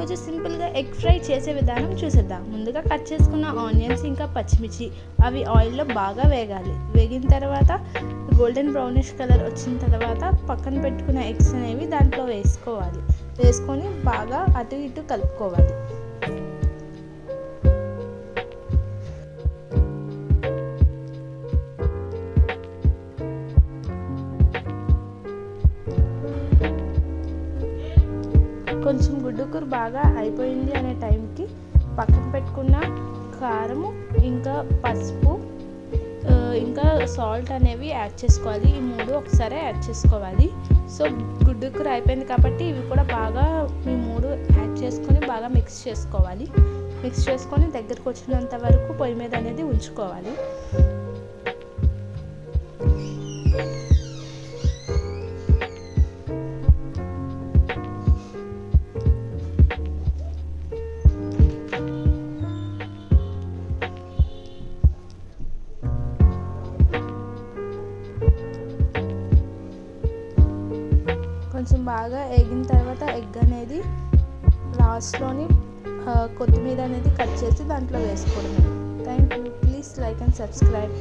ఈరోజు సింపుల్గా egg fry చేసే విధానం చూసేద్దాం. ముందుగా కట్ చేసుకున్న ఆనియన్స్ ఇంకా పచ్చిమిర్చి అవి ఆయిల్లో బాగా వేగాలి. వేగిన తర్వాత గోల్డెన్ బ్రౌనిష్ కలర్ వచ్చిన తర్వాత పక్కన పెట్టుకున్న ఎగ్స్ అనేవి దాంట్లో వేసుకోవాలి. వేసుకొని బాగా అటు ఇటు కలుపుకోవాలి. కొంచెం గుడ్డుకూర బాగా అయిపోయింది అనే టైంకి పక్కన పెట్టుకున్న కారము ఇంకా పసుపు ఇంకా సాల్ట్ అనేవి యాడ్ చేసుకోవాలి. ఈ మూడు ఒకసారి యాడ్ చేసుకోవాలి. సో గుడ్డుకూర అయిపోయింది కాబట్టి ఇవి కూడా బాగా ఈ మూడు యాడ్ చేసుకొని బాగా మిక్స్ చేసుకోవాలి. మిక్స్ చేసుకొని దగ్గరకు వచ్చినంత వరకు పొయ్యి మీద అనేది ఉంచుకోవాలి. కొంచెం బాగా వేగిన తర్వాత ఎగ్ అనేది లాస్ట్లోని కొత్తిమీర అనేది కట్ చేసి దాంట్లో వేసుకోవడం. Thank you. Please like and subscribe.